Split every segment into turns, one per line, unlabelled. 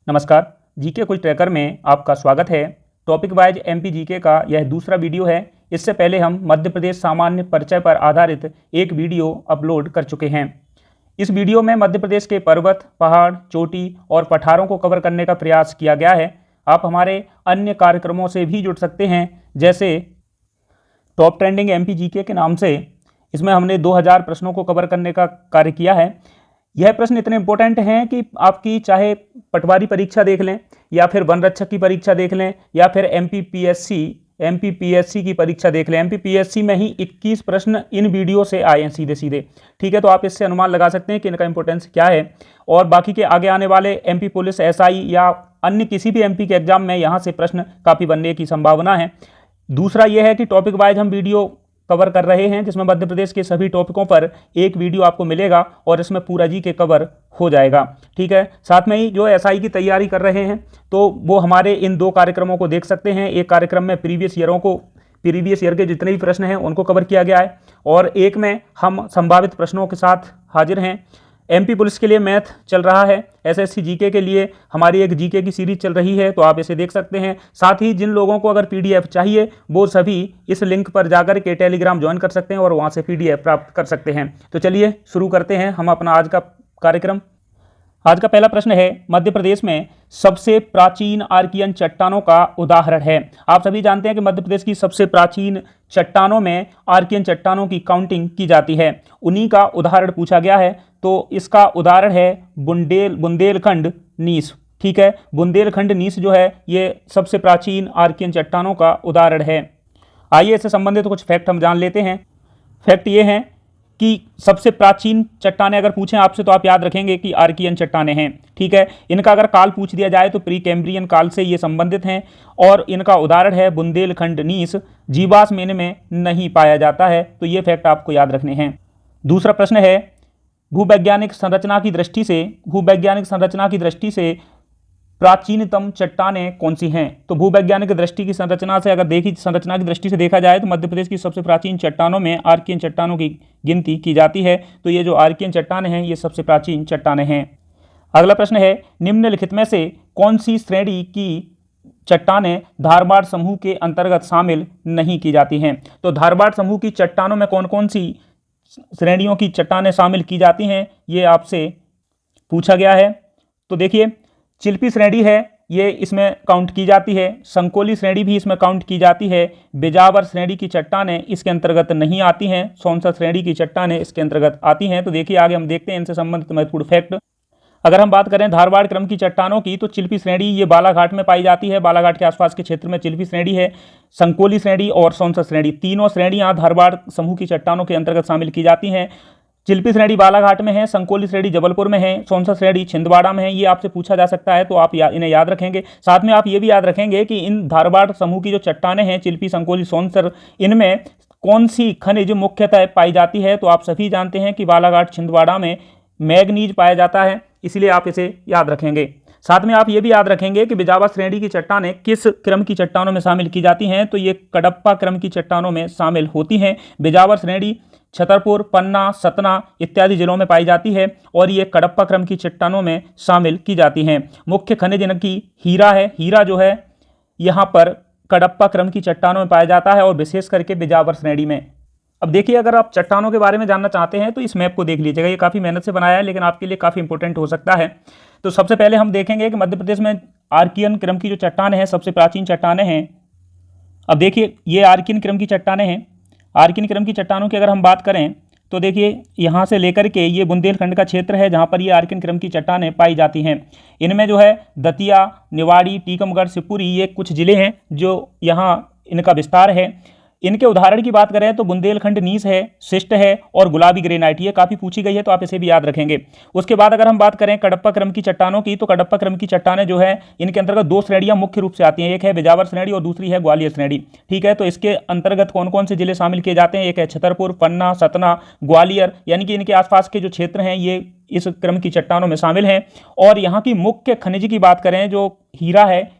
नमस्कार। GK quiz tracker में आपका स्वागत है। टॉपिक वाइज एमपी जीके का यह दूसरा वीडियो है। इससे पहले हम मध्य प्रदेश सामान्य परिचय पर आधारित एक वीडियो अपलोड कर चुके हैं। इस वीडियो में मध्य प्रदेश के पर्वत, पहाड़, चोटी और पठारों को कवर करने का प्रयास किया गया है। आप हमारे अन्य कार्यक्रमों से भी जुड़ सकते हैं, जैसे टॉप ट्रेंडिंग एमपी जीके के नाम से। इसमें हमने 2000 प्रश्नों को कवर करने का कार्य किया है। यह प्रश्न इतने इंपॉर्टेंट हैं कि आपकी चाहे पटवारी परीक्षा देख लें, या फिर वन रक्षक की परीक्षा देख लें, या फिर एमपीपीएससी की परीक्षा देख लें। एमपीपीएससी में ही 21 प्रश्न इन वीडियो से आए हैं सीधे सीधे। ठीक है, तो आप इससे अनुमान लगा सकते हैं कि इनका इंपॉर्टेंस क्या है। और बाकी के आगे आने वाले एमपी पुलिस, एसआई या अन्य किसी भी एमपी के एग्जाम में यहाँ से प्रश्न काफ़ी बनने की संभावना है। दूसरा यह है कि टॉपिक वाइज हम वीडियो कवर कर रहे हैं, जिसमें मध्य प्रदेश के सभी टॉपिकों पर एक वीडियो आपको मिलेगा और इसमें पूरा जी के कवर हो जाएगा। ठीक है, साथ में ही जो एसआई की तैयारी कर रहे हैं तो वो हमारे इन दो कार्यक्रमों को देख सकते हैं। एक कार्यक्रम में प्रीवियस ईयर के जितने भी प्रश्न हैं उनको कवर किया गया है, और एक में हम संभावित प्रश्नों के साथ हाजिर हैं। एमपी पुलिस के लिए मैथ चल रहा है, एसएससी जीके के लिए हमारी एक जीके की सीरीज चल रही है, तो आप इसे देख सकते हैं। साथ ही जिन लोगों को अगर पीडीएफ चाहिए वो सभी इस लिंक पर जाकर के टेलीग्राम ज्वाइन कर सकते हैं और वहां से पीडीएफ प्राप्त कर सकते हैं। तो चलिए शुरू करते हैं हम अपना आज का कार्यक्रम। आज का पहला प्रश्न है, मध्य प्रदेश में सबसे प्राचीन आर्कियन चट्टानों का उदाहरण है। आप सभी जानते हैं कि मध्य प्रदेश की सबसे प्राचीन चट्टानों में आर्कियन चट्टानों की काउंटिंग की जाती है। उन्हीं का उदाहरण पूछा गया है, तो इसका उदाहरण है बुंदेलखंड नीस। ठीक है, बुंदेलखंड नीस जो है ये सबसे प्राचीन आर्कियन चट्टानों का उदाहरण है। आइए इससे संबंधित कुछ फैक्ट हम जान लेते हैं। फैक्ट ये हैं कि सबसे प्राचीन चट्टानें अगर पूछें आपसे तो आप याद रखेंगे कि आर्कियन चट्टानें हैं। ठीक है, इनका अगर काल पूछ दिया जाए तो प्री कैम्ब्रियन काल से ये संबंधित हैं, और इनका उदाहरण है बुंदेलखंड नीस। जीवाश्म इनमें नहीं पाया जाता है, तो ये फैक्ट आपको याद रखने हैं। दूसरा प्रश्न है, भूवैज्ञानिक संरचना की दृष्टि से प्राचीनतम चट्टानें कौन सी हैं? तो भूवैज्ञानिक दृष्टि की संरचना की दृष्टि से देखा जाए तो मध्य प्रदेश की सबसे प्राचीन चट्टानों में आर्कियन चट्टानों की गिनती की जाती है। तो ये जो आर्कियन चट्टानें हैं ये सबसे प्राचीन चट्टानें हैं। अगला प्रश्न है, निम्नलिखित में से कौन सी श्रेणी की चट्टानें धारबाड़ समूह के अंतर्गत शामिल नहीं की जाती हैं? तो धारबाड़ समूह की चट्टानों में कौन कौन सी श्रेणियों की चट्टानें शामिल की जाती हैं, ये आपसे पूछा गया है। तो देखिए, चिल्पी श्रेणी है ये इसमें काउंट की जाती है, संकोली श्रेणी भी इसमें काउंट की जाती है, बिजावर श्रेणी की चट्टानें इसके अंतर्गत नहीं आती हैं, सौंसर श्रेणी की चट्टानें इसके अंतर्गत आती हैं। तो देखिए आगे हम देखते हैं इनसे संबंधित महत्वपूर्ण फैक्ट। अगर हम बात करें धारबाड़ क्रम की चट्टानों की, तो चिल्पी श्रेणी ये बालाघाट में पाई जाती है, बालाघाट के आसपास के क्षेत्र में चिल्पी श्रेणी है। संकोली श्रेणी और सौंसर श्रेणी, तीनों श्रेणियां धारबाड़ समूह की चट्टानों के अंतर्गत शामिल की जाती हैं। चिल्पी श्रेणी बालाघाट में है, संकोली श्रेणी जबलपुर में है, सौंसर श्रेणी छिंदवाड़ा में है। ये आपसे पूछा जा सकता है, तो आप इन्हें याद रखेंगे। साथ में आप ये भी याद रखेंगे कि इन धारबाड़ समूह की जो चट्टानें हैं, चिल्पी, संकोली, सौंसर, इनमें कौन सी खनिज मुख्यतः पाई जाती है? तो आप सभी जानते हैं कि बालाघाट छिंदवाड़ा में मैग्नीज पाया जाता है, इसलिए आप इसे याद रखेंगे। साथ में आप ये भी याद रखेंगे कि बिजावर श्रेणी की चट्टानें किस क्रम की चट्टानों में शामिल की जाती हैं? तो ये कडप्पा क्रम की चट्टानों में शामिल होती हैं। बिजावर श्रेणी छतरपुर, पन्ना, सतना इत्यादि जिलों में पाई जाती है, और ये कडप्पा क्रम की चट्टानों में शामिल की जाती हैं। मुख्य खनिज इनकी हीरा है। हीरा जो है यहाँ पर कडप्पा क्रम की चट्टानों में पाया जाता है, और विशेष करके बिजावर श्रेणी में। अब देखिए, अगर आप चट्टानों के बारे में जानना चाहते हैं तो इस मैप को देख लीजिएगा। ये काफ़ी मेहनत से बनाया है, लेकिन आपके लिए काफ़ी इंपॉर्टेंट हो सकता है। तो सबसे पहले हम देखेंगे कि मध्य प्रदेश में आर्कियन क्रम की जो चट्टानें हैं, सबसे प्राचीन चट्टानें हैं। अब देखिए, ये आर्कियन क्रम की चट्टानें हैं। आर्कियन क्रम की चट्टानों की अगर हम बात करें तो देखिए, यहाँ से लेकर के ये बुंदेलखंड का क्षेत्र है जहाँ पर ये आर्कियन क्रम की चट्टानें पाई जाती हैं। इनमें जो है दतिया, निवाड़ी, टीकमगढ़, शिवपुरी, ये कुछ जिले हैं जो यहाँ इनका विस्तार है। इनके उदाहरण की बात करें तो बुंदेलखंड नीस है, शिष्ट है, और गुलाबी ग्रेनाइट, ये काफ़ी पूछी गई है, तो आप इसे भी याद रखेंगे। उसके बाद अगर हम बात करें कडप्पा क्रम की चट्टानों की, तो कडप्पा क्रम की चट्टानें जो है इनके अंतर्गत दो श्रेणियां मुख्य रूप से आती हैं, एक है बिजावर श्रेणी और दूसरी है ग्वालियर श्रेणी। ठीक है, तो इसके अंतर्गत कौन कौन से जिले शामिल किए जाते हैं? एक है छतरपुर, पन्ना, सतना, ग्वालियर, यानी कि इनके आसपास के जो क्षेत्र हैं ये इस क्रम की चट्टानों में शामिल हैं। और यहाँ की मुख्य खनिज की बात करें, जो हीरा है,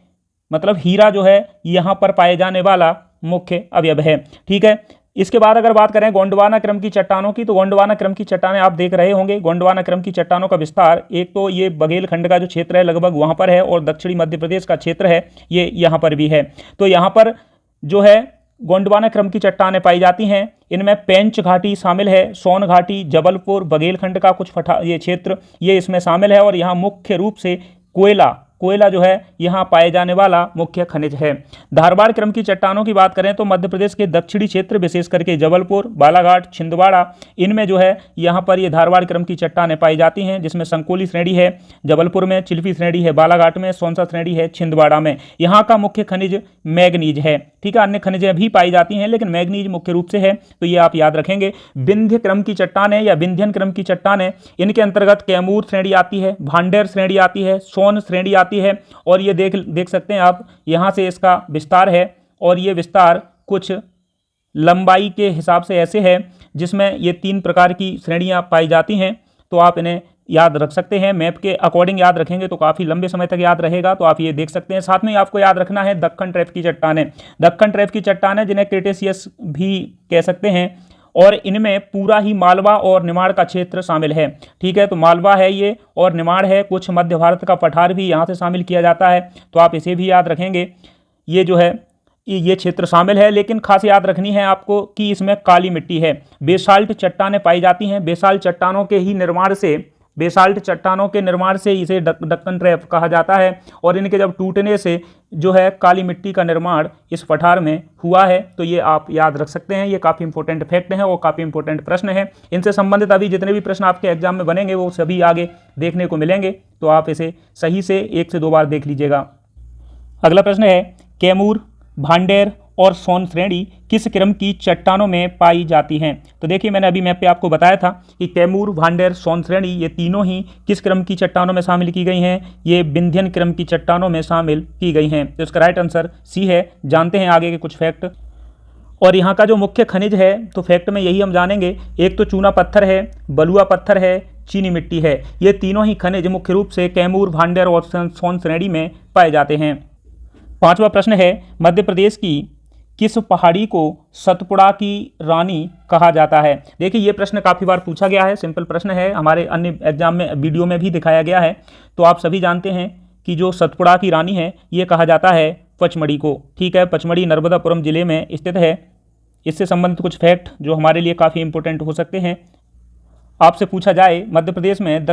मतलब हीरा जो है यहाँ पर पाए जाने वाला मुख्य अवयव है। ठीक है, इसके बाद अगर बात करें गोंडवाना क्रम की चट्टानों की, तो गोंडवाना क्रम की चट्टानें आप देख रहे होंगे। गोंडवाना क्रम की चट्टानों का विस्तार एक तो ये बघेलखंड का जो क्षेत्र है लगभग वहां पर है, और दक्षिणी मध्य प्रदेश का क्षेत्र है ये यहाँ पर भी है। तो यहाँ पर जो है गोंडवाना क्रम की चट्टानें पाई जाती हैं। इनमें पेंच घाटी शामिल है, सोन घाटी, जबलपुर, बघेलखंड का कुछ ये क्षेत्र ये इसमें शामिल है। और यहाँ मुख्य रूप से कोयला जो है यहाँ पाए जाने वाला मुख्य खनिज है। धारवाड़ क्रम की चट्टानों की बात करें तो मध्य प्रदेश के दक्षिणी क्षेत्र विशेष करके जबलपुर, बालाघाट, छिंदवाड़ा, इनमें जो है यहाँ पर ये धारवाड़ क्रम की चट्टानें पाई जाती हैं, जिसमें संकोली श्रेणी है जबलपुर में, चिल्फी श्रेणी है बालाघाट में, सोनसा श्रेणी है छिंदवाड़ा में। यहाँ का मुख्य खनिज मैग्नीज है। ठीक है, अन्य खनिजें भी पाई जाती हैं लेकिन मैग्नीज मुख्य रूप से है, तो ये आप याद रखेंगे। विंध्य क्रम की चट्टानें या विंध्यन क्रम की चट्टानें, इनके अंतर्गत कैमूर श्रेणी आती है, भांडेर श्रेणी आती है, सोन श्रेणी आती है। और ये देख सकते हैं आप, यहाँ से इसका विस्तार है और ये विस्तार कुछ लंबाई के हिसाब से ऐसे है जिसमें ये 3 प्रकार की श्रेणियां पाई जाती हैं। तो आप इन्हें याद रख सकते हैं, मैप के अकॉर्डिंग याद रखेंगे तो काफ़ी लंबे समय तक याद रहेगा। तो आप ये देख सकते हैं। साथ में आपको याद रखना है दक्कन ट्रैप की चट्टानें। दक्कन ट्रैप की चट्टानें जिन्हें क्रेटेशियस भी कह सकते हैं, और इनमें पूरा ही मालवा और निमाड़ का क्षेत्र शामिल है। ठीक है, तो मालवा है ये और निमाड़ है, कुछ मध्य भारत का पठार भी यहाँ से शामिल किया जाता है, तो आप इसे भी याद रखेंगे। ये जो है ये क्षेत्र शामिल है, लेकिन खास याद रखनी है आपको कि इसमें काली मिट्टी है। बेसाल्ट चट्टानें पाई जाती हैं। बेसाल्ट चट्टानों के निर्माण से इसे दक्कन ट्रैप कहा जाता है, और इनके जब टूटने से जो है काली मिट्टी का निर्माण इस पठार में हुआ है। तो ये आप याद रख सकते हैं। ये काफ़ी इंपॉर्टेंट फैक्ट हैं और काफ़ी इंपॉर्टेंट प्रश्न है। इनसे संबंधित अभी जितने भी प्रश्न आपके एग्जाम में बनेंगे वो सभी आगे देखने को मिलेंगे, तो आप इसे सही से 1 से 2 बार देख लीजिएगा। अगला प्रश्न है, कैमूर, भांडेर और सोन श्रेणी किस क्रम की चट्टानों में पाई जाती हैं? तो देखिए, मैंने अभी मैप पे आपको बताया था कि कैमूर, भांडेर, सोन श्रेणी ये तीनों ही किस क्रम की चट्टानों में शामिल की गई हैं? ये विंध्यन क्रम की चट्टानों में शामिल की गई हैं। तो इसका राइट आंसर सी है। जानते हैं आगे के कुछ फैक्ट। और यहाँ का जो मुख्य खनिज है, तो फैक्ट में यही हम जानेंगे। एक तो चूना पत्थर है, बलुआ पत्थर है, चीनी मिट्टी है। ये तीनों ही खनिज मुख्य रूप से कैमूर, भांडेर और सोन श्रेणी में पाए जाते हैं। 5वां प्रश्न है, मध्य प्रदेश की किस पहाड़ी को सतपुड़ा की रानी कहा जाता है? देखिए, ये प्रश्न काफ़ी बार पूछा गया है, सिंपल प्रश्न है, हमारे अन्य एग्जाम में वीडियो में भी दिखाया गया है। तो आप सभी जानते हैं कि जो सतपुड़ा की रानी है ये कहा जाता है पचमढ़ी को। ठीक है, पचमढ़ी नर्मदापुरम जिले में स्थित है। इससे संबंधित कुछ फैक्ट जो हमारे लिए काफ़ी इंपॉर्टेंट हो सकते हैं। आपसे पूछा जाए मध्य प्रदेश में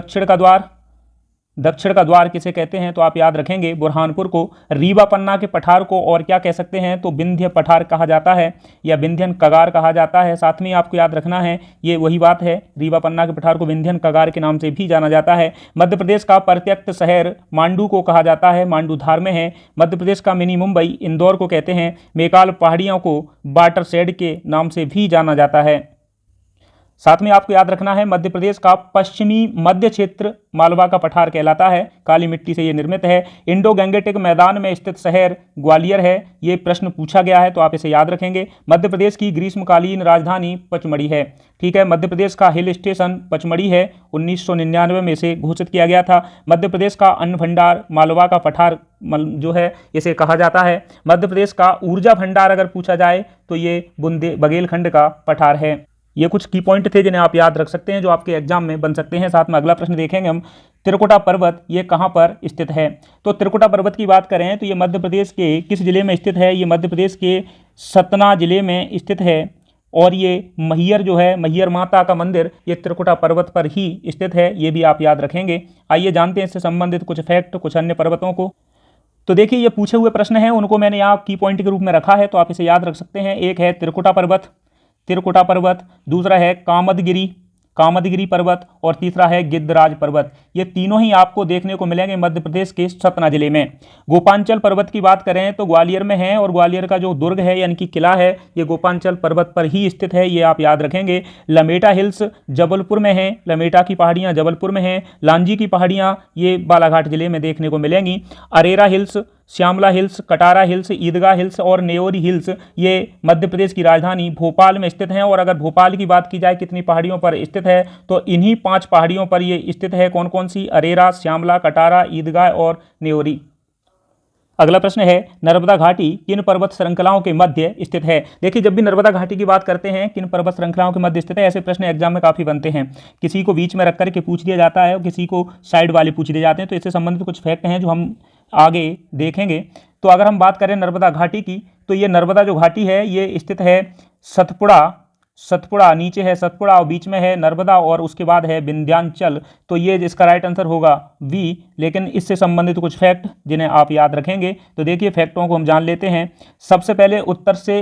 दक्षिण का द्वार किसे कहते हैं? तो आप याद रखेंगे बुरहानपुर को। रीवा पन्ना के पठार को और क्या कह सकते हैं? तो विंध्य पठार कहा जाता है या विंध्यन कगार कहा जाता है। साथ में आपको याद रखना है ये वही बात है, रीवा पन्ना के पठार को विंध्यन कगार के नाम से भी जाना जाता है। मध्य प्रदेश का प्रत्यक्त शहर मांडू को कहा जाता है, मांडू धार में है। मध्य प्रदेश का मिनी मुंबई इंदौर को कहते हैं। मेकाल पहाड़ियों को वाटरशेड के नाम से भी जाना जाता है। साथ में आपको याद रखना है मध्य प्रदेश का पश्चिमी मध्य क्षेत्र मालवा का पठार कहलाता है, काली मिट्टी से ये निर्मित है। इंडो गैंगेटिक मैदान में स्थित शहर ग्वालियर है, ये प्रश्न पूछा गया है तो आप इसे याद रखेंगे। मध्य प्रदेश की ग्रीष्मकालीन राजधानी पचमढ़ी है। ठीक है, मध्य प्रदेश का हिल स्टेशन पचमढ़ी है, 1999 में इसे घोषित किया गया था। मध्य प्रदेश का अन्न भंडार मालवा का पठार जो है इसे कहा जाता है। मध्य प्रदेश का ऊर्जा भंडार अगर पूछा जाए तो ये बघेलखंड का पठार है। ये कुछ की पॉइंट थे जिन्हें आप याद रख सकते हैं जो आपके एग्जाम में बन सकते हैं। साथ में अगला प्रश्न देखेंगे हम, त्रिकुटा पर्वत ये कहाँ पर स्थित है? तो त्रिकुटा पर्वत की बात करें तो ये मध्य प्रदेश के किस जिले में स्थित है? ये मध्य प्रदेश के सतना जिले में स्थित है। और ये मैहर जो है, मैहर माता का मंदिर, ये त्रिकुटा पर्वत पर ही स्थित है, ये भी आप याद रखेंगे। आइए जानते हैं इससे संबंधित कुछ फैक्ट कुछ अन्य पर्वतों को। तो देखिए, ये पूछे हुए प्रश्न हैं, उनको मैंने यहाँ की पॉइंट के रूप में रखा है तो आप इसे याद रख सकते हैं। एक है त्रिकुटा पर्वत, दूसरा है कामदगिरी पर्वत और तीसरा है गिद्धराज पर्वत। ये तीनों ही आपको देखने को मिलेंगे मध्य प्रदेश के सतना जिले में। गोपांचल पर्वत की बात करें तो ग्वालियर में है और ग्वालियर का जो दुर्ग है यानी कि किला है ये गोपांचल पर्वत पर ही स्थित है, ये आप याद रखेंगे। लमेटा हिल्स जबलपुर में है, लमेटा की पहाड़ियाँ जबलपुर में हैं। लांजी की पहाड़ियाँ ये बालाघाट जिले में देखने को मिलेंगी। Arera hills, Shyamla hills, Katara hills, Idgah hills और नेओरी हिल्स ये मध्य प्रदेश की राजधानी भोपाल में स्थित हैं। और अगर भोपाल की बात की जाए कितनी पहाड़ियों पर स्थित है तो इन्हीं 5 पहाड़ियों पर ये स्थित है। कौन कौन सी? अरेरा, श्यामला, कटारा, ईदगाह और नेओरी। अगला प्रश्न है, नर्मदा घाटी किन पर्वत श्रृंखलाओं के मध्य स्थित है। देखिए, जब भी नर्मदा घाटी की बात करते हैं, किन पर्वत श्रृंखलाओं के मध्य स्थित है, ऐसे प्रश्न एग्जाम में काफी बनते हैं। किसी को बीच में रख करके पूछ दिया जाता है और किसी को साइड वाले पूछ दिए जाते हैं। तो इससे संबंधित कुछ फैक्ट हैं जो हम आगे देखेंगे। तो अगर हम बात करें नर्मदा घाटी की, तो ये नर्मदा जो घाटी है ये स्थित है सतपुड़ा नीचे है सतपुड़ा और बीच में है नर्मदा और उसके बाद है विंध्याचल। तो ये इसका राइट आंसर होगा वी। लेकिन इससे संबंधित कुछ फैक्ट जिन्हें आप याद रखेंगे, तो देखिए फैक्टों को हम जान लेते हैं। सबसे पहले उत्तर से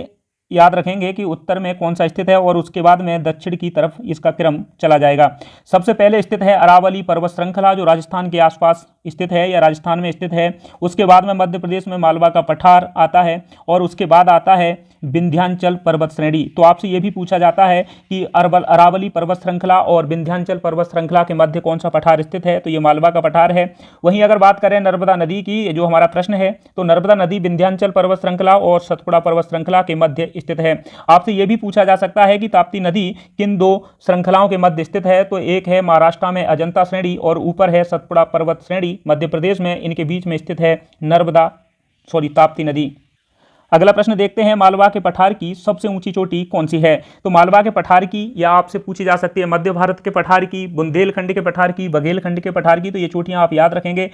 याद रखेंगे कि उत्तर में कौन सा स्थित है और उसके बाद में दक्षिण की तरफ इसका क्रम चला जाएगा। सबसे पहले स्थित है अरावली पर्वत श्रृंखला जो राजस्थान के आसपास स्थित है या राजस्थान में स्थित है। उसके बाद में मध्य प्रदेश में मालवा का पठार आता है और उसके बाद आता है विंध्याचल पर्वत श्रेणी। तो आपसे यह भी पूछा जाता है कि अरावली पर्वत श्रृंखला और विंध्याचल पर्वत श्रृंखला के मध्य कौन सा पठार स्थित है, तो ये मालवा का पठार है। वहीं अगर बात करें नर्मदा नदी की, जो हमारा प्रश्न है, तो नर्मदा नदी विंध्याचल पर्वत श्रृंखला और सतपुड़ा पर्वत श्रृंखला के मध्य स्थित है। आपसे यह भी पूछा जा सकता है कि ताप्ती नदी किन दो श्रृंखलाओं के मध्य स्थित है, तो एक है महाराष्ट्र में अजंता श्रेणी और ऊपर है सतपुड़ा पर्वत श्रेणी मध्य प्रदेश में। इनके बीच में स्थित है ताप्ती नदी। अगला प्रश्न देखते हैं, मालवा के पठार की सबसे ऊंची चोटी कौन सी है। तो मालवा के पठार की या आपसे पूछी जा सकती है मध्य भारत के पठार की, बुंदेलखंड के पठार की, बघेलखंड के पठार की। तो ये चोटियां आप याद रखेंगे,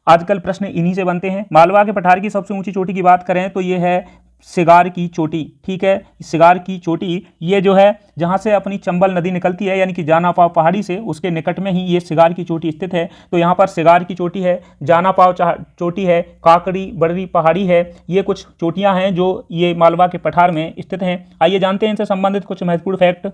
आजकल प्रश्न इन्हीं से बनते हैं। मालवा के पठार की सबसे ऊंची चोटी की बात करें तो ये है सिगार की चोटी। ठीक है, सिगार की चोटी ये जो है जहाँ से अपनी चंबल नदी निकलती है यानी कि जानापाव पहाड़ी से, उसके निकट में ही ये सिगार की चोटी स्थित है। तो यहाँ पर सिगार की चोटी है, जानापाव चोटी है, काकड़ी बड़री पहाड़ी है। ये कुछ चोटियाँ हैं जो ये मालवा के पठार में स्थित हैं। आइए जानते हैं इनसे संबंधित कुछ महत्वपूर्ण फैक्ट।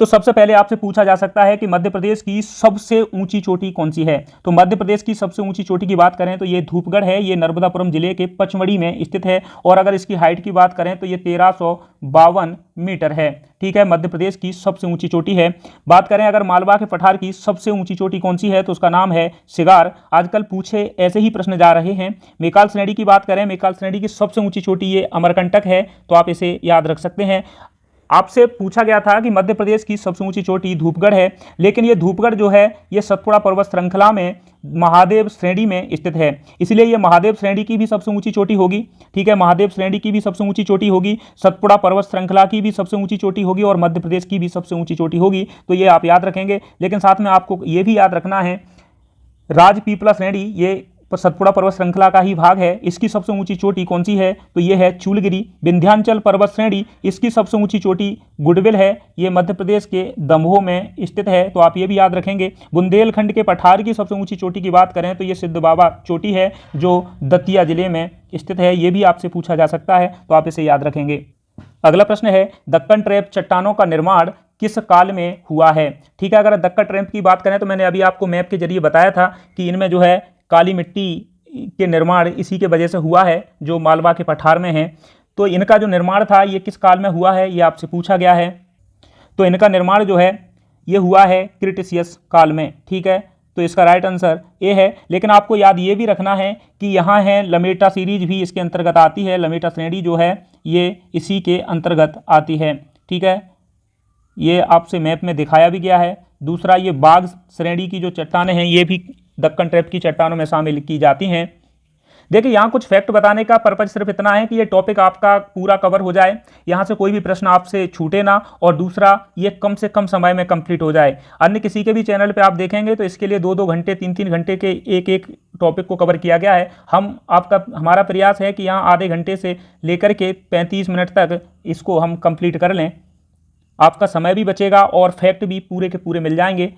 तो सबसे पहले आपसे पूछा जा सकता है कि मध्य प्रदेश की सबसे ऊंची चोटी कौन सी है। तो मध्य प्रदेश की सबसे ऊंची चोटी की बात करें तो ये धूपगढ़ है। ये नर्मदापुरम जिले के पचमढ़ी में स्थित है और अगर इसकी हाइट की बात करें तो ये 1352 मीटर है। ठीक है, मध्य प्रदेश की सबसे ऊंची चोटी है। बात करें अगर मालवा के पठार की सबसे ऊंची चोटी कौन सी है, तो उसका नाम है सिगार। आजकल पूछे ऐसे ही प्रश्न जा रहे हैं। मेकाल श्रेणी की बात करें, मेकाल श्रेणी की सबसे ऊंची चोटी ये अमरकंटक है। तो आप इसे याद रख सकते हैं। आपसे पूछा गया था कि मध्य प्रदेश की सबसे ऊंची चोटी धूपगढ़ है, लेकिन ये धूपगढ़ जो है ये सतपुड़ा पर्वत श्रृंखला में महादेव श्रेणी में स्थित है, इसलिए ये महादेव श्रेणी की भी सबसे ऊंची चोटी होगी। ठीक है, महादेव श्रेणी की भी सबसे ऊंची चोटी होगी, सतपुड़ा पर्वत श्रृंखला की भी सबसे ऊंची चोटी होगी और मध्य प्रदेश की भी सबसे ऊंची चोटी होगी। तो ये आप याद रखेंगे। लेकिन साथ में आपको ये भी याद रखना है, राजपीपला श्रेणी ये सतपुड़ा पर्वत श्रृंखला का ही भाग है। इसकी सबसे ऊंची चोटी कौन सी है, तो ये है चूलगिरी। विंध्याचल पर्वत श्रेणी इसकी सबसे ऊंची चोटी गुडविल है। ये मध्य प्रदेश के दमोह में स्थित है। तो आप ये भी याद रखेंगे। बुंदेलखंड के पठार की सबसे ऊंची चोटी की बात करें तो ये सिद्ध बाबा चोटी है जो दतिया जिले में स्थित है। ये भी आपसे पूछा जा सकता है, तो आप इसे याद रखेंगे। अगला प्रश्न है, दक्कन ट्रैप चट्टानों का निर्माण किस काल में हुआ है। ठीक है, अगर दक्कन ट्रैप की बात करें तो मैंने अभी आपको मैप के जरिए बताया था कि इनमें जो है काली मिट्टी के निर्माण इसी के वजह से हुआ है जो मालवा के पठार में है। तो इनका जो निर्माण था ये किस काल में हुआ है, ये आपसे पूछा गया है। तो इनका निर्माण जो है ये हुआ है क्रिटेशियस काल में। ठीक है, तो इसका राइट आंसर ए है। लेकिन आपको याद ये भी रखना है कि यहाँ है लमेटा सीरीज भी इसके अंतर्गत आती है। लमेटा श्रेणी जो है ये इसी के अंतर्गत आती है। ठीक है, ये आपसे मैप में दिखाया भी गया है। दूसरा, ये बाघ श्रेणी की जो चट्टानें हैं ये भी दक्कन ट्रैप की चट्टानों में शामिल की जाती हैं। देखिए, यहाँ कुछ फैक्ट बताने का पर्पज सिर्फ इतना है कि ये टॉपिक आपका पूरा कवर हो जाए, यहाँ से कोई भी प्रश्न आपसे छूटे ना, और दूसरा ये कम से कम समय में कंप्लीट हो जाए। अन्य किसी के भी चैनल पे आप देखेंगे तो इसके लिए 2-2 घंटे 3-3 घंटे के एक टॉपिक को कवर किया गया है। हमारा प्रयास है कि यहाँ आधे घंटे से लेकर के 35 मिनट तक इसको हम कंप्लीट कर लें। आपका समय भी बचेगा और फैक्ट भी पूरे के पूरे मिल जाएंगे।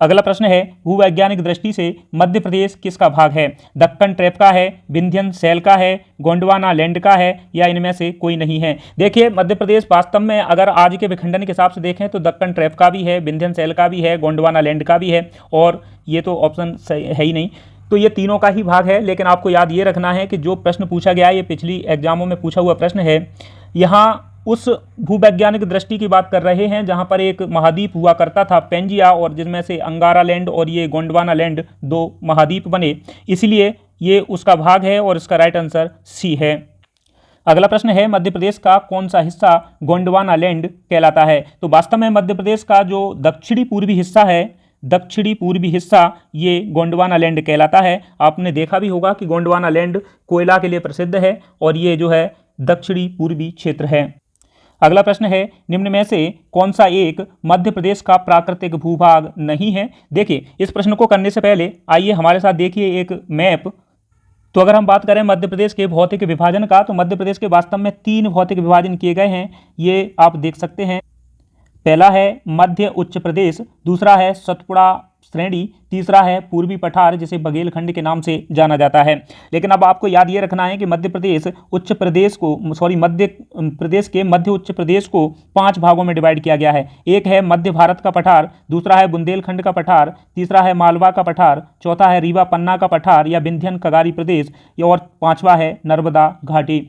अगला प्रश्न है, भूवैज्ञानिक दृष्टि से मध्य प्रदेश किसका भाग है। दक्कन ट्रैप का है, विंध्यन शैल का है, गोंडवाना लैंड का है, या इनमें से कोई नहीं है। देखिए, मध्य प्रदेश वास्तव में अगर आज के विखंडन के हिसाब से देखें तो दक्कन ट्रैप का भी है, विंध्यन शैल का भी है, गोंडवाना लैंड का भी है, और ये तो ऑप्शन है ही नहीं। तो ये तीनों का ही भाग है। लेकिन आपको याद ये रखना है कि जो प्रश्न पूछा गया है ये पिछली एग्जामों में पूछा हुआ प्रश्न है। यहाँ उस भूवैज्ञानिक दृष्टि की बात कर रहे हैं जहां पर एक महाद्वीप हुआ करता था पेंजिया, और जिसमें से अंगारा लैंड और ये गोंडवाना लैंड 2 महाद्वीप बने, इसलिए ये उसका भाग है और इसका राइट आंसर सी है। अगला प्रश्न है, मध्य प्रदेश का कौन सा हिस्सा गोंडवाना लैंड कहलाता है। तो वास्तव में मध्य प्रदेश का जो दक्षिणी पूर्वी हिस्सा है दक्षिणी पूर्वी हिस्सा ये गोंडवाना लैंड कहलाता है। आपने देखा भी होगा कि गोंडवाना लैंड कोयला के लिए प्रसिद्ध है और ये जो है दक्षिणी पूर्वी क्षेत्र है। अगला प्रश्न है, निम्न में से कौन सा एक मध्य प्रदेश का प्राकृतिक भूभाग नहीं है। देखिए, इस प्रश्न को करने से पहले आइए हमारे साथ देखिए एक मैप। तो अगर हम बात करें मध्य प्रदेश के भौतिक विभाजन का, तो मध्य प्रदेश के वास्तव में 3 भौतिक विभाजन किए गए हैं, ये आप देख सकते हैं। पहला है मध्य उच्च प्रदेश, दूसरा है सतपुड़ा श्रेणी, तीसरा है पूर्वी पठार जिसे बघेलखंड के नाम से जाना जाता है। लेकिन अब आपको याद ये रखना है कि मध्य प्रदेश के मध्य उच्च प्रदेश को 5 भागों में डिवाइड किया गया है। एक है मध्य भारत का पठार, दूसरा है बुंदेलखंड का पठार, तीसरा है मालवा का पठार, चौथा है रीवा पन्ना का पठार या विंध्यन कगारी प्रदेश, और 5वां है नर्मदा घाटी।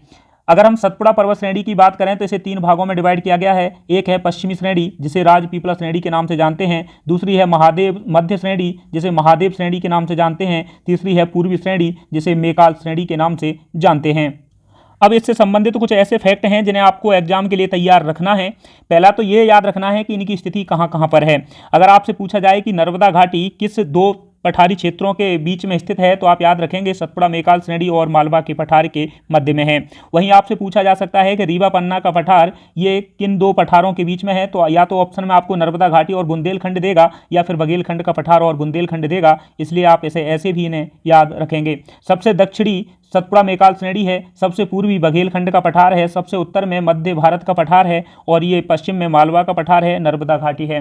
अगर हम सतपुड़ा पर्वत श्रेणी की बात करें तो इसे 3 भागों में डिवाइड किया गया है। एक है पश्चिमी श्रेणी जिसे राजपीपला श्रेणी के नाम से जानते हैं, दूसरी है मध्य श्रेणी जिसे महादेव श्रेणी के नाम से जानते हैं, तीसरी है पूर्वी श्रेणी जिसे मेकाल श्रेणी के नाम से जानते हैं। अब इससे संबंधित कुछ ऐसे फैक्ट हैं जिन्हें आपको एग्जाम के लिए तैयार रखना है। पहला तो ये याद रखना है कि इनकी स्थिति कहाँ कहाँ पर है। अगर आपसे पूछा जाए कि नर्मदा घाटी किस 2 पठारी क्षेत्रों के बीच में स्थित है, तो आप याद रखेंगे सतपुड़ा मेकाल श्रेणी और मालवा के पठार के मध्य में है। वहीं आपसे पूछा जा सकता है कि रीवा पन्ना का पठार ये किन 2 पठारों के बीच में है, तो या तो ऑप्शन में आपको नर्मदा घाटी और बुंदेलखंड देगा या फिर बघेलखंड का पठार और बुंदेलखंड देगा, इसलिए आप इसे ऐसे भी इन्हें याद रखेंगे। सबसे दक्षिणी सतपुड़ा मेकाल श्रेणी है, सबसे पूर्वी बघेलखंड का पठार है, सबसे उत्तर में मध्य भारत का पठार है और ये पश्चिम में मालवा का पठार है, नर्मदा घाटी है।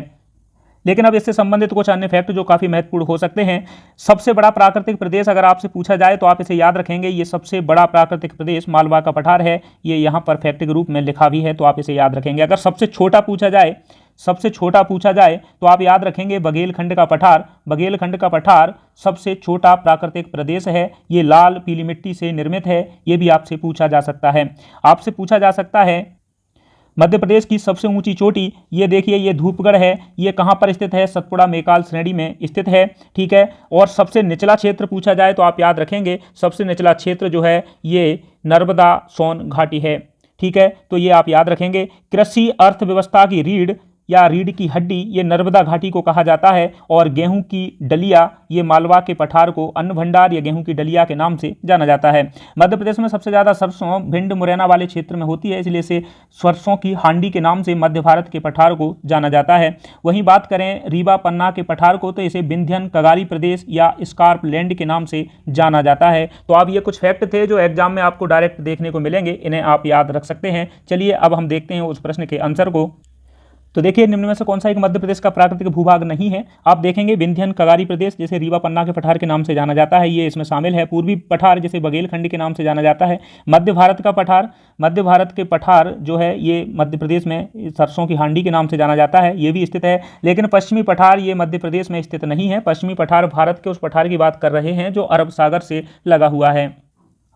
लेकिन अब इससे संबंधित कुछ अन्य फैक्ट जो काफ़ी महत्वपूर्ण हो सकते हैं। सबसे बड़ा प्राकृतिक प्रदेश अगर आपसे पूछा जाए तो आप इसे याद रखेंगे, ये सबसे बड़ा प्राकृतिक प्रदेश मालवा का पठार है। ये यहाँ पर फैक्ट के रूप में लिखा भी है, तो आप इसे याद रखेंगे। अगर सबसे छोटा पूछा जाए तो आप याद रखेंगे बघेलखंड का पठार। बघेलखंड का पठार सबसे छोटा प्राकृतिक प्रदेश है, ये लाल पीली मिट्टी से निर्मित है, ये भी आपसे पूछा जा सकता है। आपसे पूछा जा सकता है मध्य प्रदेश की सबसे ऊंची चोटी, ये देखिए ये धूपगढ़ है, ये कहाँ पर स्थित है, सतपुड़ा मेकाल श्रेणी में स्थित है, ठीक है। और सबसे निचला क्षेत्र पूछा जाए तो आप याद रखेंगे सबसे निचला क्षेत्र जो है ये नर्मदा सोन घाटी है, ठीक है। तो ये आप याद रखेंगे। कृषि अर्थव्यवस्था की रीढ़ या रीढ़ की हड्डी ये नर्मदा घाटी को कहा जाता है, और गेहूं की डलिया ये मालवा के पठार को अन्न भंडार या गेहूं की डलिया के नाम से जाना जाता है। मध्य प्रदेश में सबसे ज़्यादा सरसों भिंड मुरैना वाले क्षेत्र में होती है, इसलिए इसे सरसों की हांडी के नाम से मध्य भारत के पठार को जाना जाता है। वहीं बात करें रीवा पन्ना के पठार को, तो इसे विंध्यन कगारी प्रदेश या स्कार्प लैंड के नाम से जाना जाता है। तो अब ये कुछ फैक्ट थे जो एग्जाम में आपको डायरेक्ट देखने को मिलेंगे, इन्हें आप याद रख सकते हैं। चलिए अब हम देखते हैं उस प्रश्न के आंसर को। तो देखिए निम्न में से कौन सा एक मध्य प्रदेश का प्राकृतिक भूभाग नहीं है। आप देखेंगे विंध्यन कगारी प्रदेश जिसे रीवा पन्ना के पठार के नाम से जाना जाता है, ये इसमें शामिल है। पूर्वी पठार जिसे बघेलखंड के नाम से जाना जाता है। मध्य भारत के पठार जो है ये मध्य प्रदेश में सरसों की हांडी के नाम से जाना जाता है, ये भी स्थित है। लेकिन पश्चिमी पठार ये मध्य प्रदेश में स्थित नहीं है। पश्चिमी पठार भारत के उस पठार की बात कर रहे हैं जो अरब सागर से लगा हुआ है।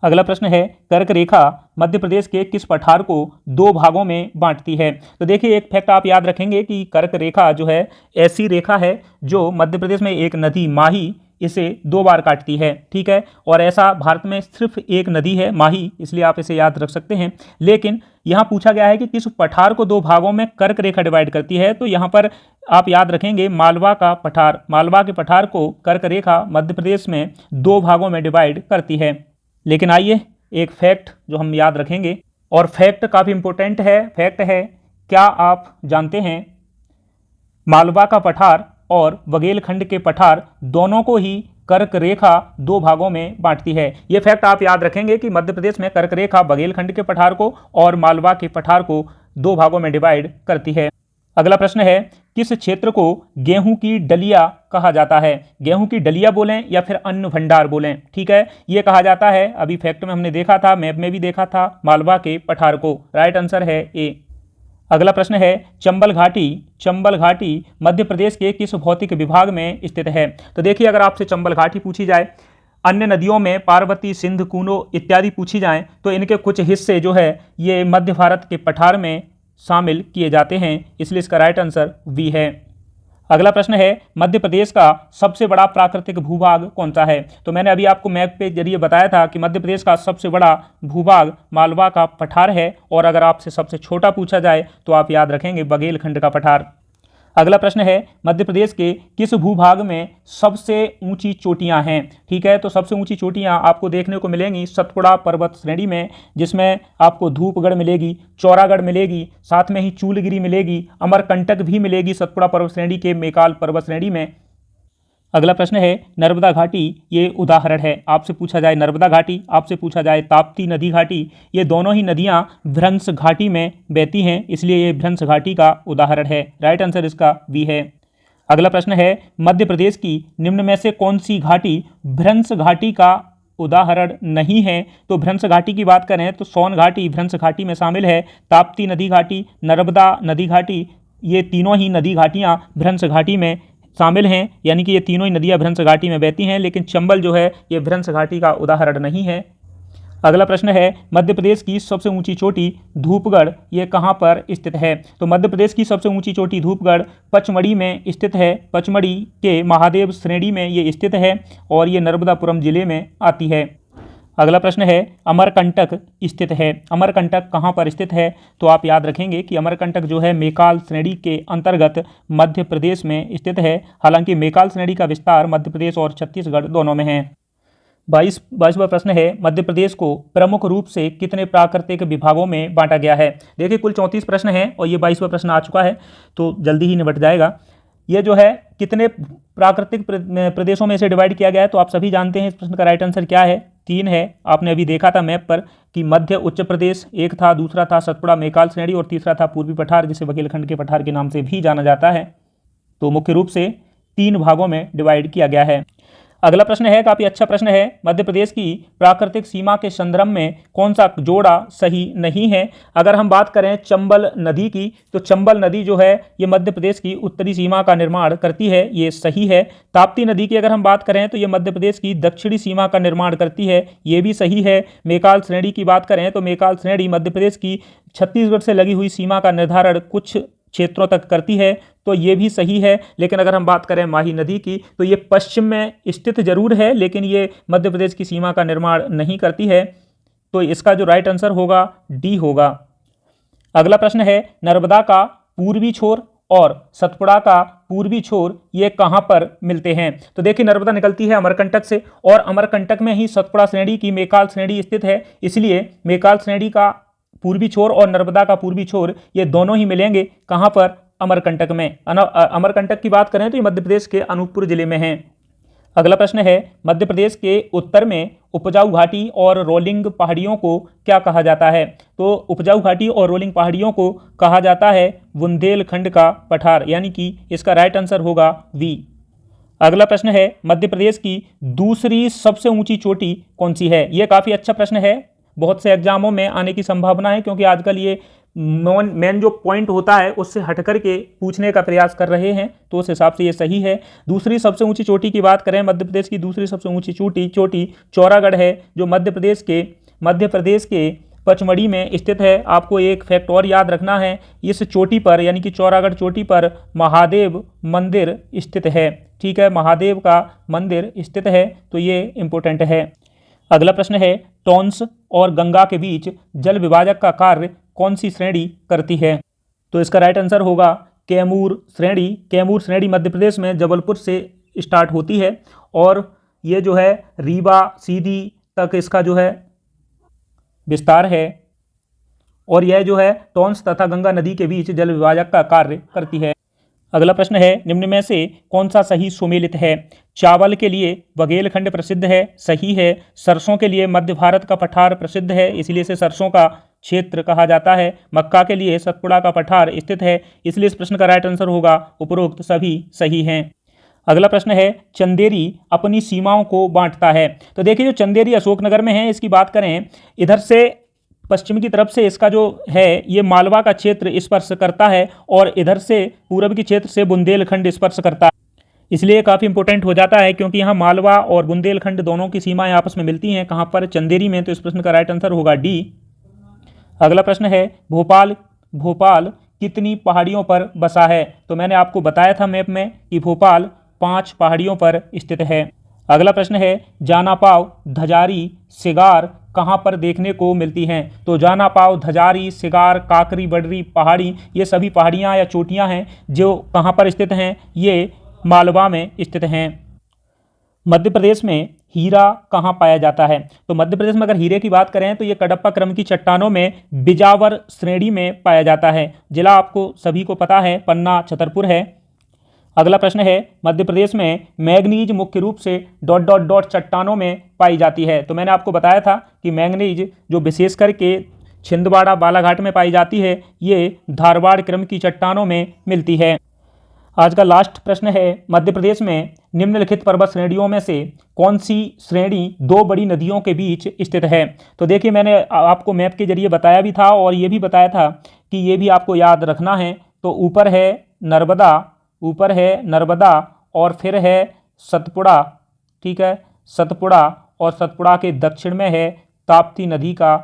अगला प्रश्न है, कर्क रेखा मध्य प्रदेश के किस पठार को 2 भागों में बांटती है। तो देखिए एक फैक्ट आप याद रखेंगे कि कर्क रेखा जो है ऐसी रेखा है जो मध्य प्रदेश में एक नदी माही इसे 2 बार काटती है, ठीक है। और ऐसा भारत में सिर्फ एक नदी है माही, इसलिए आप इसे याद रख सकते हैं। लेकिन यहाँ पूछा गया है कि किस पठार को 2 भागों में कर्क रेखा डिवाइड करती है, तो यहाँ पर आप याद रखेंगे मालवा के पठार को कर्क रेखा मध्य प्रदेश में 2 भागों में डिवाइड करती है। लेकिन आइए एक फैक्ट जो हम याद रखेंगे, और फैक्ट काफ़ी इंपॉर्टेंट है। फैक्ट है, क्या आप जानते हैं मालवा का पठार और बघेलखंड के पठार दोनों को ही कर्क रेखा 2 भागों में बांटती है। ये फैक्ट आप याद रखेंगे कि मध्य प्रदेश में कर्क रेखा बघेलखंड के पठार को और मालवा के पठार को 2 भागों में डिवाइड करती है। अगला प्रश्न है, किस क्षेत्र को गेहूं की डलिया कहा जाता है। गेहूं की डलिया बोलें या फिर अन्न भंडार बोलें, ठीक है। यह कहा जाता है, अभी फैक्ट में हमने देखा था, मैप में भी देखा था, मालवा के पठार को। राइट आंसर है ए। अगला प्रश्न है, चंबल घाटी मध्य प्रदेश के किस भौतिक विभाग में स्थित है। तो देखिए अगर आपसे चंबल घाटी पूछी जाए, अन्य नदियों में पार्वती, सिंध, कूनो इत्यादि पूछी जाएं, तो इनके कुछ हिस्से जो है ये मध्य भारत के पठार में शामिल किए जाते हैं, इसलिए इसका राइट आंसर बी है। अगला प्रश्न है, मध्य प्रदेश का सबसे बड़ा प्राकृतिक भूभाग कौन सा है। तो मैंने अभी आपको मैप के जरिए बताया था कि मध्य प्रदेश का सबसे बड़ा भूभाग मालवा का पठार है, और अगर आपसे सबसे छोटा पूछा जाए तो आप याद रखेंगे बघेलखंड का पठार। अगला प्रश्न है, मध्य प्रदेश के किस भूभाग में सबसे ऊंची चोटियां हैं? ठीक है, तो सबसे ऊंची चोटियां आपको देखने को मिलेंगी सतपुड़ा पर्वत श्रेणी में, जिसमें आपको धूपगढ़ मिलेगी, चौरागढ़ मिलेगी, साथ में ही चूलगिरी मिलेगी, अमरकंटक भी मिलेगी सतपुड़ा पर्वत श्रेणी के मेकाल पर्वत श्रेणी में। अगला प्रश्न है, नर्मदा घाटी ये उदाहरण है। आपसे पूछा जाए नर्मदा घाटी, आपसे पूछा जाए ताप्ती नदी घाटी, ये दोनों ही नदियां भ्रंश घाटी में बहती हैं, इसलिए ये भ्रंश घाटी का उदाहरण है। राइट आंसर इसका बी है। अगला प्रश्न है, मध्य प्रदेश की निम्न में से कौन सी घाटी भ्रंश घाटी का उदाहरण नहीं है? तो भ्रंश घाटी की बात करें तो सोन घाटी भ्रंश घाटी में शामिल है, ताप्ती नदी घाटी, नर्मदा नदी घाटी, ये तीनों ही नदी घाटियाँ भ्रंश घाटी में शामिल हैं, यानी कि ये तीनों ही नदियाँ भ्रंश घाटी में बहती हैं, लेकिन चंबल जो है ये भ्रंश घाटी का उदाहरण नहीं है। अगला प्रश्न है, मध्य प्रदेश की सबसे ऊंची चोटी धूपगढ़ ये कहाँ पर स्थित है? तो मध्य प्रदेश की सबसे ऊंची चोटी धूपगढ़ पचमढ़ी में स्थित है, पचमढ़ी के महादेव श्रेणी में ये स्थित है और ये नर्मदापुरम जिले में आती है। अगला प्रश्न है, अमरकंटक स्थित है, अमरकंटक कहाँ पर स्थित है? तो आप याद रखेंगे कि अमरकंटक जो है मेकाल श्रेणी के अंतर्गत मध्य प्रदेश में स्थित है। हालांकि मेकाल श्रेणी का विस्तार मध्य प्रदेश और छत्तीसगढ़ दोनों में है। 22वां प्रश्न है, मध्य प्रदेश को प्रमुख रूप से कितने प्राकृतिक विभागों में बांटा गया है? देखिए कुल 34 प्रश्न हैं और ये 22वां प्रश्न आ चुका है, तो जल्दी ही निपट जाएगा। ये जो है कितने प्राकृतिक प्रदेशों में इसे डिवाइड किया गया है? तो आप सभी जानते हैं इस प्रश्न का राइट आंसर क्या है, 3 है। आपने अभी देखा था मैप पर कि मध्य उच्च प्रदेश एक था, दूसरा था सतपुड़ा मेकाल श्रेणी और तीसरा था पूर्वी पठार, जिसे बघेलखंड के पठार के नाम से भी जाना जाता है। तो मुख्य रूप से 3 भागों में डिवाइड किया गया है। अगला प्रश्न है, काफ़ी अच्छा प्रश्न है, मध्य प्रदेश की प्राकृतिक सीमा के संदर्भ में कौन सा जोड़ा सही नहीं है? अगर हम बात करें चंबल नदी की, तो चंबल नदी जो है ये मध्य प्रदेश की उत्तरी सीमा का निर्माण करती है, ये सही है। ताप्ती नदी की अगर हम बात करें तो ये मध्य प्रदेश की दक्षिणी सीमा का निर्माण करती है, ये भी सही है। मेकाल श्रेणी की बात करें तो मेकाल श्रेणी मध्य प्रदेश की छत्तीसगढ़ से लगी हुई सीमा का निर्धारण कुछ क्षेत्रों तक करती है, तो ये भी सही है। लेकिन अगर हम बात करें माही नदी की तो ये पश्चिम में स्थित जरूर है, लेकिन ये मध्य प्रदेश की सीमा का निर्माण नहीं करती है, तो इसका जो राइट आंसर होगा डी होगा। अगला प्रश्न है, नर्मदा का पूर्वी छोर और सतपुड़ा का पूर्वी छोर ये कहाँ पर मिलते हैं? तो देखिए नर्मदा निकलती है अमरकंटक से और अमरकंटक में ही सतपुड़ा श्रेणी की मेकाल श्रेणी स्थित है, इसलिए मेकाल श्रेणी का पूर्वी छोर और नर्मदा का पूर्वी छोर ये दोनों ही मिलेंगे कहाँ पर? अमरकंटक में। अमरकंटक की बात करें तो ये मध्य प्रदेश के अनूपपुर जिले में है। अगला प्रश्न है, मध्य प्रदेश के उत्तर में उपजाऊ घाटी और रोलिंग पहाड़ियों को क्या कहा जाता है? तो उपजाऊ घाटी और रोलिंग पहाड़ियों को कहा जाता है बुंदेलखंड का पठार, यानी कि इसका राइट आंसर होगा वी। अगला प्रश्न है, मध्य प्रदेश की दूसरी सबसे ऊंची चोटी कौन सी है? यह काफ़ी अच्छा प्रश्न है, बहुत से एग्जामों में आने की संभावना है, क्योंकि आजकल ये मेन जो पॉइंट होता है उससे हट करके पूछने का प्रयास कर रहे हैं, तो उस हिसाब से ये सही है। दूसरी सबसे ऊंची चोटी की बात करें, मध्य प्रदेश की दूसरी सबसे ऊंची चोटी चौरागढ़ है, जो मध्य प्रदेश के पचमढ़ी में स्थित है। आपको एक फैक्ट और याद रखना है, इस चोटी पर यानी कि चौरागढ़ चोटी पर महादेव मंदिर स्थित है। ठीक है, महादेव का मंदिर स्थित है, तो ये इंपॉर्टेंट है। अगला प्रश्न है, टोंस और गंगा के बीच जल विभाजक का कार्य कौन सी श्रेणी करती है? तो इसका राइट आंसर होगा कैमूर श्रेणी। कैमूर श्रेणी मध्य प्रदेश में जबलपुर से स्टार्ट होती है और ये जो है रीवा सीधी तक इसका जो है विस्तार है, और यह जो है टोंस तथा गंगा नदी के बीच जल विभाजक का कार्य करती है। अगला प्रश्न है, निम्न में से कौन सा सही सुमेलित है? चावल के लिए बघेलखंड प्रसिद्ध है, सही है। सरसों के लिए मध्य भारत का पठार प्रसिद्ध है, इसलिए इसे सरसों का क्षेत्र कहा जाता है। मक्का के लिए सतपुड़ा का पठार स्थित है, इसलिए इस प्रश्न का राइट आंसर होगा उपरोक्त सभी सही हैं। अगला प्रश्न है, चंदेरी अपनी सीमाओं को बांटता है। तो देखिए जो चंदेरी अशोकनगर में है, इसकी बात करें इधर से पश्चिम की तरफ से इसका जो है ये मालवा का क्षेत्र स्पर्श करता है और इधर से पूर्व के क्षेत्र से बुंदेलखंड स्पर्श करता है, इसलिए काफ़ी इंपॉर्टेंट हो जाता है, क्योंकि यहाँ मालवा और बुंदेलखंड दोनों की सीमाएं आपस में मिलती हैं। कहाँ पर? चंदेरी में। तो इस प्रश्न का राइट आंसर होगा डी। अगला प्रश्न है, भोपाल कितनी पहाड़ियों पर बसा है? तो मैंने आपको बताया था मैप में कि भोपाल 5 पहाड़ियों पर स्थित है। अगला प्रश्न है जानापाव, धजारी, सिगार कहाँ पर देखने को मिलती हैं? तो जानापाव, धजारी, सिगार, काकरी, बडरी पहाड़ी, ये सभी पहाड़ियाँ या चोटियाँ हैं जो कहाँ पर स्थित हैं? ये मालवा में स्थित हैं। मध्य प्रदेश में हीरा कहाँ पाया जाता है? तो मध्य प्रदेश में अगर हीरे की बात करें तो ये कडप्पा क्रम की चट्टानों में बिजावर श्रेणी में पाया जाता है। जिला आपको सभी को पता है, पन्ना छतरपुर है। अगला प्रश्न है मध्य प्रदेश में मैंगनीज मुख्य रूप से डॉट डॉट डॉट चट्टानों में पाई जाती है। तो मैंने आपको बताया था कि मैंगनीज जो विशेष करके छिंदवाड़ा बालाघाट में पाई जाती है, ये धारवाड़ क्रम की चट्टानों में मिलती है। आज का लास्ट प्रश्न है मध्य प्रदेश में निम्नलिखित पर्वत श्रेणियों में से कौन सी श्रेणी दो बड़ी नदियों के बीच स्थित है? तो देखिए मैंने आपको मैप के जरिए बताया भी था और ये भी बताया था कि ये भी आपको याद रखना है। तो ऊपर है नर्मदा और फिर है सतपुड़ा, ठीक है, सतपुड़ा, और सतपुड़ा के दक्षिण में है ताप्ती नदी का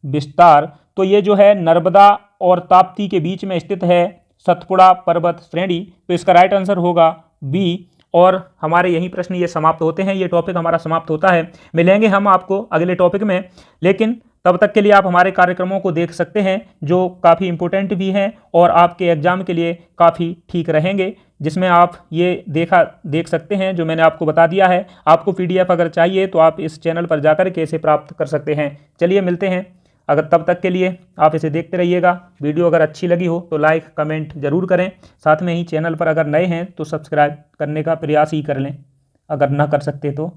विस्तार। तो ये जो है नर्मदा और ताप्ती के बीच में स्थित है सतपुड़ा पर्वत श्रेणी। तो इसका राइट आंसर होगा बी। और हमारे यही प्रश्न ये समाप्त होते हैं, ये टॉपिक हमारा समाप्त होता है। मिलेंगे हम आपको अगले टॉपिक में, लेकिन तब तक के लिए आप हमारे कार्यक्रमों को देख सकते हैं जो काफ़ी इंपॉर्टेंट भी हैं और आपके एग्जाम के लिए काफ़ी ठीक रहेंगे, जिसमें आप ये देख सकते हैं जो मैंने आपको बता दिया है। आपको PDF अगर चाहिए तो आप इस चैनल पर जाकर के इसे प्राप्त कर सकते हैं। चलिए मिलते हैं, अगर तब तक के लिए आप इसे देखते रहिएगा। वीडियो अगर अच्छी लगी हो तो लाइक कमेंट ज़रूर करें। साथ में ही चैनल पर अगर नए हैं तो सब्सक्राइब करने का प्रयास ही कर लें, अगर ना कर सकते तो।